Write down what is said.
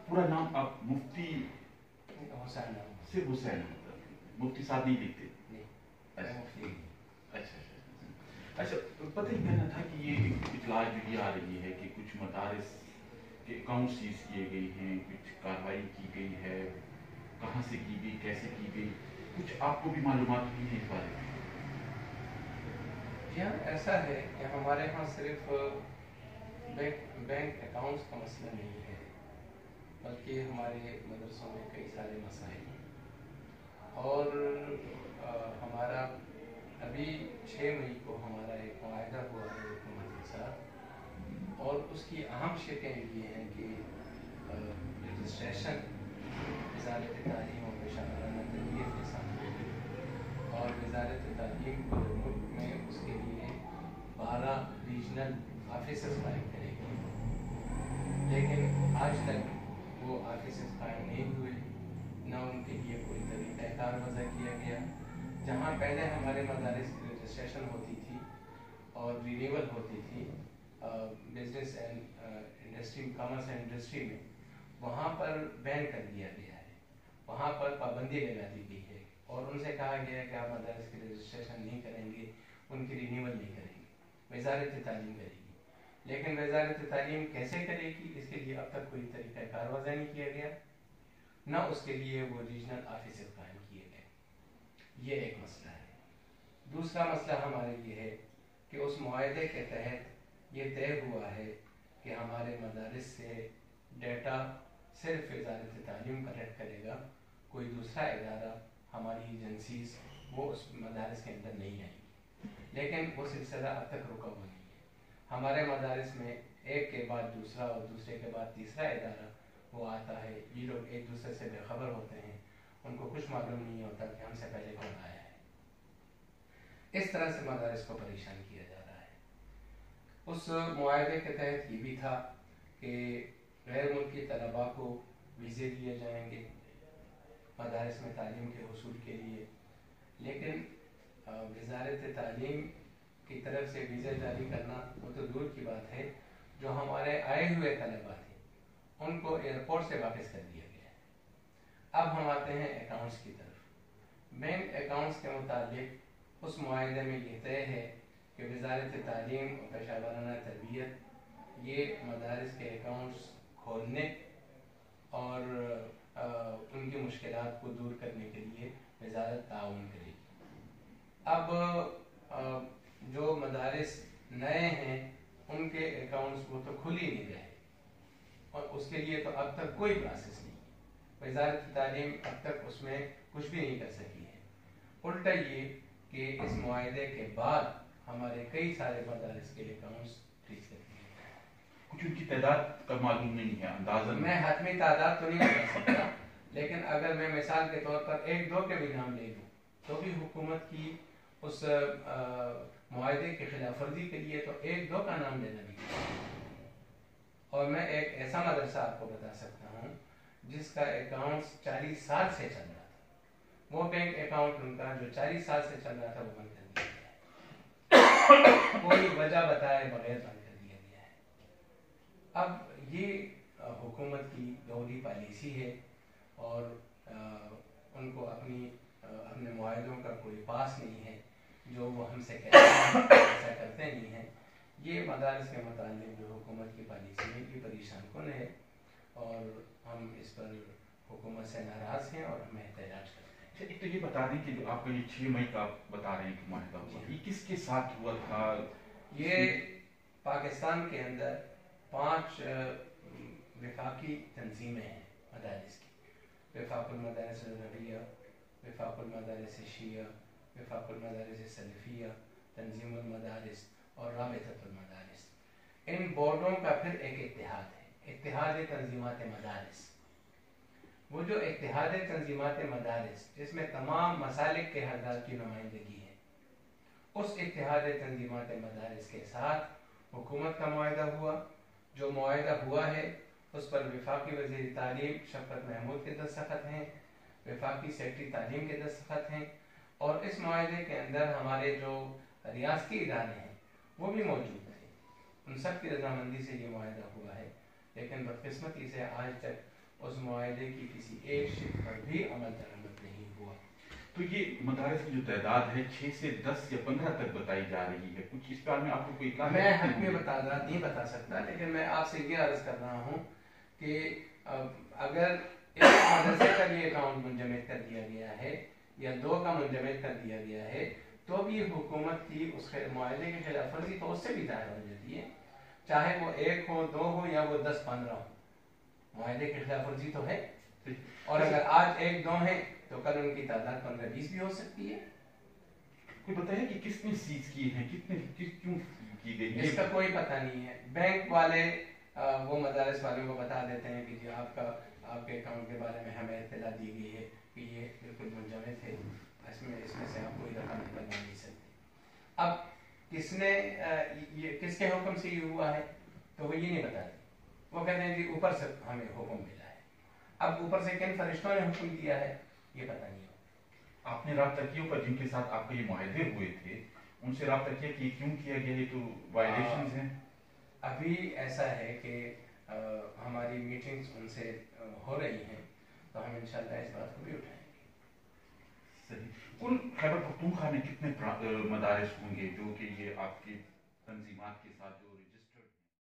पूरा नाम आप मुफ्ती सिर्फ हुसैन मुफ्ती साहब नहीं लिखते? अच्छा, पता ही कहना था कि ये इतला जो ये आ रही है कि कुछ मदारिस के अकाउंट सीज किए गए हैं, कुछ कार्रवाई की गई है, कहाँ से की गई, कैसे की गई, कुछ आपको भी मालूमात हुई है इस बारे में? जी हाँ, ऐसा है कि हमारे यहाँ सिर्फ बैंक अकाउंट्स का मसला नहीं है, बल्कि हमारे मदरसों में कई सारे मसाइल हैं। और हमारा अभी 6 मई को हमारा एक मुआहदा हुआ है हुकूमत के साथ, और उसकी अहम शर्तें ये हैं कि रजिस्ट्रेशन वज़ारत तालीम और पेशावराना तरबियत के साथ होगी, और वज़ारत तालीम पूरे मुल्क में उसके लिए 12 रीजनल ऑफिसर्स कायम करेगी। लेकिन आज तक वो ऑफिसर्स कायम नहीं हुए, न उनके लिए कोई तरीक़ाकार वज़ा किया गया। जहाँ पहले हमारे मदारिस की रजिस्ट्रेशन होती थी और रिन्यूअल होती थी business and industry, commerce and industry में, वहाँ पर बैन कर दिया गया है, वहाँ पर पाबंदी लगा दी गई है, और उनसे कहा गया है कि आप मदारिस की रजिस्ट्रेशन नहीं करेंगे, उनकी रिन्यूअल नहीं करेंगे, वज़ारत तालीम करेगी। लेकिन वज़ारत तालीम कैसे करेगी, इसके लिए अब तक कोई तरीक़ाकार वज़ा नहीं किया गया, न उसके लिए वो रीजनल ऑफिसर कायम किए गए। ये एक मसला है। दूसरा मसला हमारे लिए है कि उस मुआहदे के तहत ये तय हुआ है कि हमारे मदारिस से डेटा सिर्फ वज़ारत तालीम कलेक्ट करेगा, कोई दूसरा इदारा, हमारी एजेंसीज वो उस मदारिस के अंदर नहीं आएंगी। लेकिन वो सिलसिला अब तक रुका हुआ नहीं है। हमारे मदारिस में एक के बाद दूसरा और दूसरे के बाद तीसरा इदारा वो आता है। ये लोग एक दूसरे से बेखबर होते हैं, उनको कुछ मालूम नहीं होता कि हमसे पहले कौन आया है। इस तरह से मदारिस को परेशान किया जा रहा है। उस मुआहदे के तहत ये भी था कि गैर मुल्की तलबा को वीज़े दिए जाएंगे मदारिस में तालीम के हुसूल के लिए, लेकिन वज़ारत तालीम की तरफ से वीज़ा जारी करना वो तो दूर की बात है, जो हमारे आए हुए तलबा थे उनको एयरपोर्ट से वापस कर दिया गया है। अब हम आते हैं अकाउंट्स की तरफ। बैंक अकाउंट्स के मुताबिक उस मुआहदे में ये तय है कि वज़ारत तालीम और पेशावराना तरबियत ये मदारिस के अकाउंट्स खोलने और उनकी मुश्किलात को दूर करने के लिए वज़ारत ताउन करेगी। अब जो मदारिस नए हैं उनके अकाउंट्स वो तो खुल ही नहीं रहे, और उसके लिए तो अब तक कोई प्रोसेस नहीं है। वज़ारत तालीम अब तक उसमें कुछ भी नहीं कर सकी है। उल्टा ये कि इस मुआहदे के बाद हमारे कई सारे मदारिस के अकाउंट्स फ्रीज कर दिए गए। कुछ उनकी तादाद का मालूम नहीं है, अंदाज़ा मैं हतमी तादाद तो नहीं बता सकता, लेकिन अगर मैं मिसाल के तौर पर 1-2 के भी नाम ले लूँ तो भी हुकूमत की उस मुआहदे की खिलाफ वर्जी के लिए तो 1-2 का नाम लेना भी। और मैं एक ऐसा मदरसा आपको बता सकता हूँ जिसका अकाउंट 40 साल से चल रहा था, वो बैंक अकाउंट उनका जो 40 साल से चल रहा था वो बंद कर दिया गया है। कोई वजह बताए बगैर बंद कर दिया गया है। अब ये हुकूमत की दोहरी पॉलिसी है, और उनको अपने मुआहदों का कोई पास नहीं है, जो वो हमसे कहते हैं ऐसा करते नहीं हैं। ये मदारिस के मुतालिक जो हुकूमत की पॉलिसी है ये परेशान कौन है, और हम इस पर हुकूमत से नाराज़ हैं और हमें एहतजाज करते हैं। एक तो ये बता दें कि जो आपका ये 6 मई का आप बता रहे हैं कि मुआहदा हुआ, ये किसके साथ हुआ था? ये पाकिस्तान के अंदर 5 वफाकी तंजीमें हैं मदारिस की। वफाकुल मदारिस अल-रबिया, वफाकुल मदारिस शिया, वफाकुल मदारिस सलफिया, तंजीमुल मदारिस और राबिततुल मदारिस। इन बोर्डों का फिर एक इत्तेहाद है, इत्तेहाद तंजीमात मदारिस। وہ جو اتحاد تنظیمات مدارس جس میں تمام مسالک کے حضرات کی نمائندگی ہے، اس اتحاد تنظیمات مدارس کے ساتھ حکومت کا معاہدہ ہوا. جو معاہدہ ہوا ہے اس پر وفاقی وزیر تعلیم شفقت محمود کے دستخط ہیں، وفاقی سیکرٹری تعلیم کے دستخط ہیں، اور اس معاہدے کے اندر ہمارے جو ریاستی ادارے ہیں وہ بھی موجود تھے. ان سب کی رضامندی سے یہ معاہدہ ہوا ہے. لیکن بدقسمتی سے آج تک اس معاہدے کی کسی ایک شق پر بھی عمل درآمد نہیں ہوا. تو یہ مدارس کی جو تعداد ہے 6 سے 10 یا 15 تک بتائی جا رہی ہے، کچھ اس بارے میں آپ کو کوئی میں حق میں تعداد نہیں بتا سکتا، لیکن میں آپ سے یہ عرض کر رہا ہوں کہ اگر ایک مدرسے کا بھی اکاؤنٹ منجمد کر دیا گیا ہے یا 2 کا منجمد کر دیا گیا ہے تو بھی حکومت کی اس معاہدے کی خلاف ورزی تو اس سے بھی ظاہر ہو جاتی ہے، چاہے وہ 1 ہو 2 ہو یا وہ 10-15 ہو. معاہدے کی خلاف ورزی تو ہے، اور اگر آج 1-2 ہیں تو کل ان کی تعداد 15-20 بھی ہو سکتی ہے. کوئی بتایا کہ کس نے سیز کی ہیں، کیوں کی گئی ہے؟ اس کا کوئی پتہ نہیں ہے. بینک والے وہ مدارس والوں کو بتا دیتے ہیں کہ جی آپ کے اکاؤنٹ کے بارے میں ہمیں اطلاع دی گئی ہے کہ یہ بالکل منجمد ہے، اس میں سے آپ کوئی رقم نکلوا نہیں سکتے. اب کس کے حکم سے یہ ہوا ہے تو وہ یہ نہیں بتاتے. وہ کہتے ہیں جی اوپر سے ہمیں حکم ملا ہے. اب اوپر سے کن فرشتوں نے حکم دیا ہے یہ پتہ نہیں ہو. آپ نے رابطہ کیا پر جن کے ساتھ آپ کے یہ معاہدے ہوئے تھے ان سے رابطہ کیا کہ کیوں کیا گیا، یہ تو وائلیشنز ہیں؟ ابھی ایسا ہے کہ ہماری میٹنگز ان سے ہو رہی ہیں تو ہم انشاءاللہ اس بات کو بھی اٹھائیں گے. صحیح. کل خیبر پختونخوا میں کتنے مدارس ہوں گے جو کہ یہ آپ کی تنظیمات کے ساتھ جو